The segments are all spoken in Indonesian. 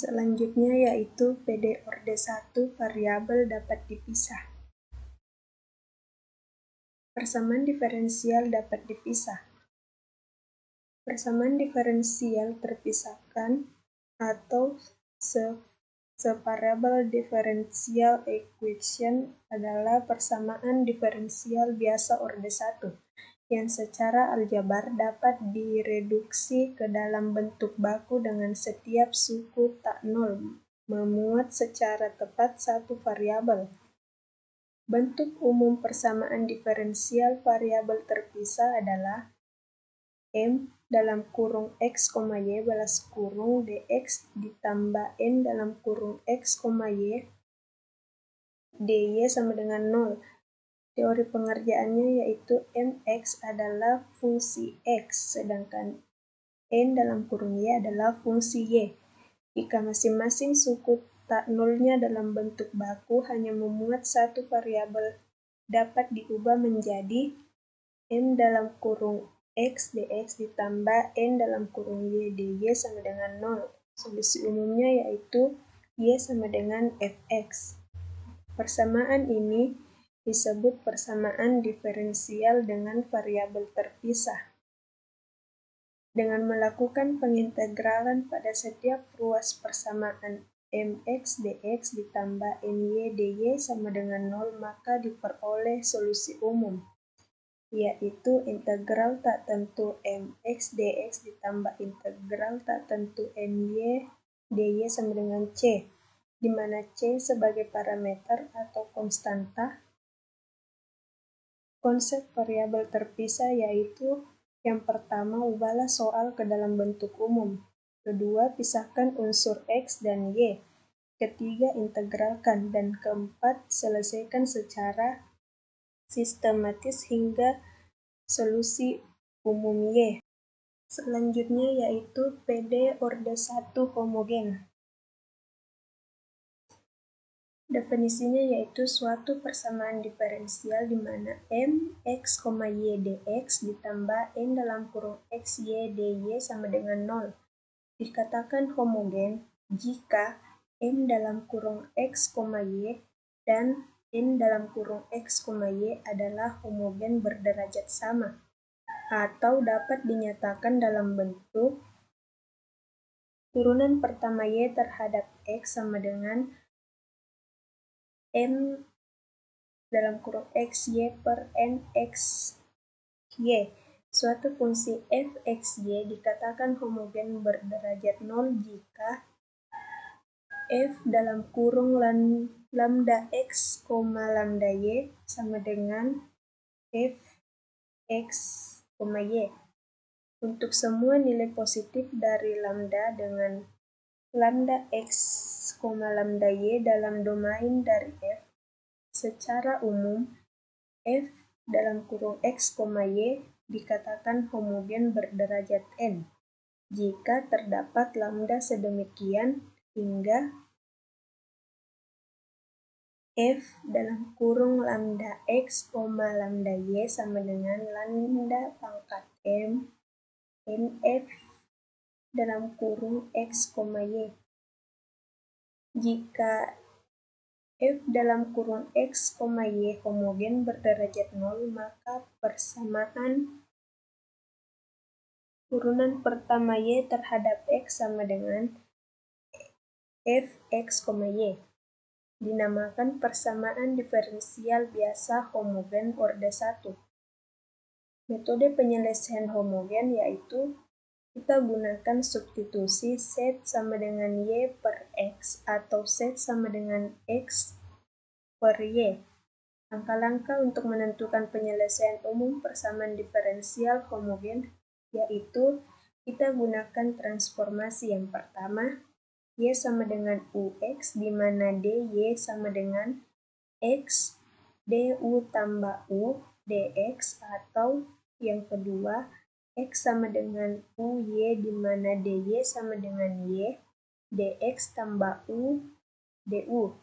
Selanjutnya yaitu PD orde 1 variabel dapat dipisah. Persamaan diferensial dapat dipisah. Persamaan diferensial terpisahkan atau separable differential equation adalah persamaan diferensial biasa orde 1 yang secara aljabar dapat direduksi ke dalam bentuk baku dengan setiap suku tak nol memuat secara tepat satu variabel. Bentuk umum persamaan diferensial variabel terpisah adalah M dalam kurung X, Y balas kurung dx ditambah N dalam kurung X, Y dy sama dengan 0. Teori pengerjaannya yaitu Mx adalah fungsi X, sedangkan N dalam kurung Y adalah fungsi Y. Jika masing-masing suku tak nolnya dalam bentuk baku hanya memuat satu variabel, dapat diubah menjadi M dalam kurung X dx ditambah N dalam kurung Y dy sama dengan 0. Solusi umumnya yaitu Y sama dengan Fx. Persamaan ini disebut persamaan diferensial dengan variabel terpisah. Dengan melakukan pengintegralan pada setiap ruas persamaan Mx dx ditambah My dy sama dengan 0, maka diperoleh solusi umum, yaitu integral tak tentu Mx dx ditambah integral tak tentu My dy sama dengan C, di mana C sebagai parameter atau konstanta. Konsep variabel terpisah yaitu yang pertama, ubahlah soal ke dalam bentuk umum. Kedua, pisahkan unsur X dan Y. Ketiga, integralkan. Dan keempat, selesaikan secara sistematis hingga solusi umum Y. Selanjutnya yaitu PD orde 1 homogen. Definisinya yaitu suatu persamaan diferensial di mana M, X, Y, dx ditambah N dalam kurung X, Y, dy sama dengan 0. Dikatakan homogen jika M dalam kurung X, Y dan N dalam kurung X, Y adalah homogen berderajat sama, atau dapat dinyatakan dalam bentuk turunan pertama Y terhadap X sama dengan M dalam kurung X, Y per N X, Y. Suatu fungsi f(x, y) dikatakan homogen berderajat 0 jika f dalam kurung lambda x, lambda y sama dengan f x, y. Untuk semua nilai positif dari lambda dengan lambda x, lambda y dalam domain dari f, secara umum f dalam kurung x, y dikatakan homogen berderajat n jika terdapat lambda sedemikian hingga f dalam kurung lambda x, lambda y sama dengan lambda pangkat m nf dalam kurung x, y. Jika f dalam kurung x, y homogen berderajat 0, maka persamaan turunan pertama y terhadap x sama dengan f(x, y). Dinamakan persamaan diferensial biasa homogen orde 1. Metode penyelesaian homogen yaitu kita gunakan substitusi Z sama dengan Y per X atau Z sama dengan X per Y. Langkah-langkah untuk menentukan penyelesaian umum persamaan diferensial homogen yaitu kita gunakan transformasi yang pertama, Y sama dengan UX, di mana DY sama dengan X DU tambah U DX, atau yang kedua, X sama dengan UY, di mana DY sama dengan Y DX tambah U DU.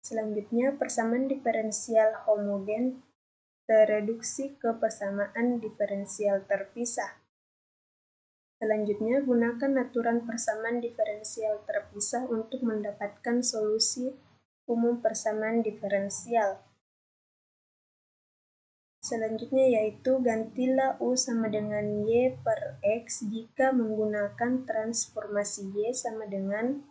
Selanjutnya, persamaan diferensial homogen tereduksi ke persamaan diferensial terpisah. Selanjutnya, gunakan aturan persamaan diferensial terpisah untuk mendapatkan solusi umum persamaan diferensial. Selanjutnya yaitu gantilah U sama dengan Y per X jika menggunakan transformasi Y sama dengan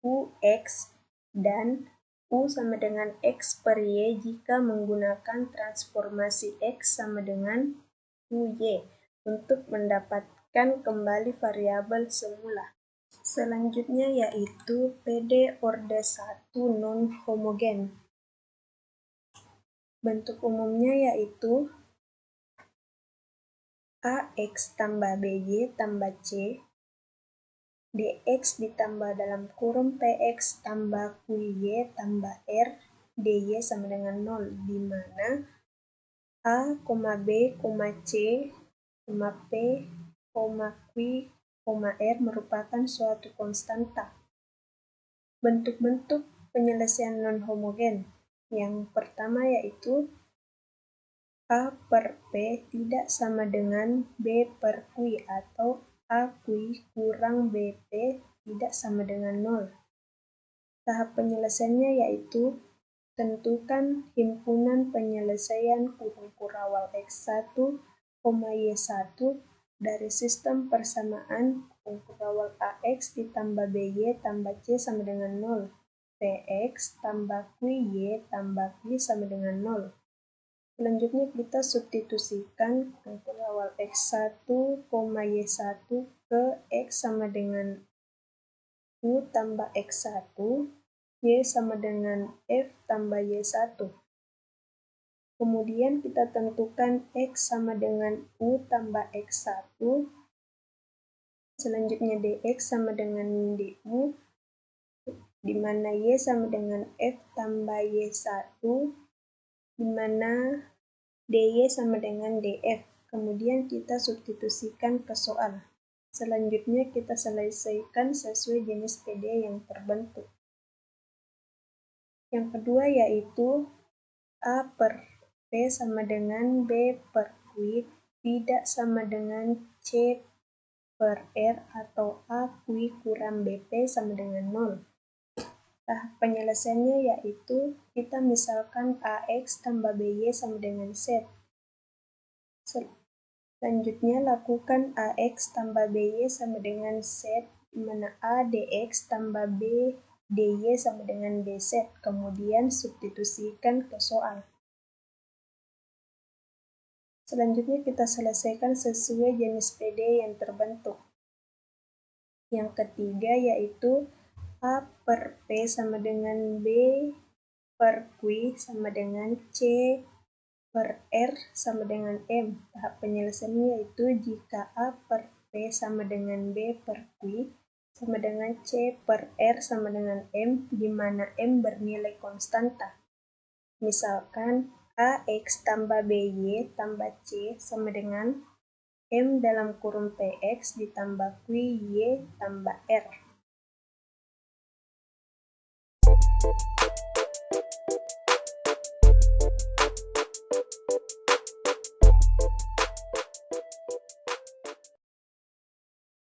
UX dan U sama dengan X per Y jika menggunakan transformasi X sama dengan UY untuk mendapatkan kembali variabel semula. Selanjutnya yaitu PD orde 1 non-homogen. Bentuk umumnya yaitu AX tambah BY tambah C, DX ditambah dalam kurung PX tambah QY tambah R, DY sama dengan 0, di mana A, B, C, P, Q, R merupakan suatu konstanta. Bentuk-bentuk penyelesaian non-homogen. Yang pertama yaitu A per P tidak sama dengan B per Q atau A Q kurang BP tidak sama dengan 0. Tahap penyelesaiannya yaitu tentukan himpunan penyelesaian kurung kurawal X1, Y1 dari sistem persamaan kurung kurawal AX ditambah BY tambah C sama dengan 0. PX tambah QY tambah Q sama dengan 0. Selanjutnya kita substitusikan kurung kurawal X1, Y1 ke X sama dengan U tambah X1, Y sama dengan F tambah Y1. Kemudian kita tentukan X sama dengan U tambah X1. Selanjutnya DX sama dengan DU, di mana Y sama dengan F tambah Y1, di mana DY sama dengan DF. Kemudian kita substitusikan ke soal. Selanjutnya kita selesaikan sesuai jenis PD yang terbentuk. Yang kedua yaitu A per P sama dengan B per Q tidak sama dengan C per R atau A Q kurang BP sama dengan 0. Tahap penyelesaiannya yaitu kita misalkan AX tambah BY sama dengan Z. Selanjutnya lakukan AX tambah BY sama dengan Z, di mana A DX tambah B DY sama dengan BZ. Kemudian substitusikan ke soal. Selanjutnya kita selesaikan sesuai jenis PD yang terbentuk. Yang ketiga yaitu A per P sama dengan B per Q sama dengan C per R sama dengan M. Tahap penyelesaiannya yaitu jika A per P sama dengan B per Q sama dengan C per R sama dengan M, di mana M bernilai konstanta. Misalkan AX tambah BY tambah C sama dengan M dalam kurung PX ditambah QY tambah R.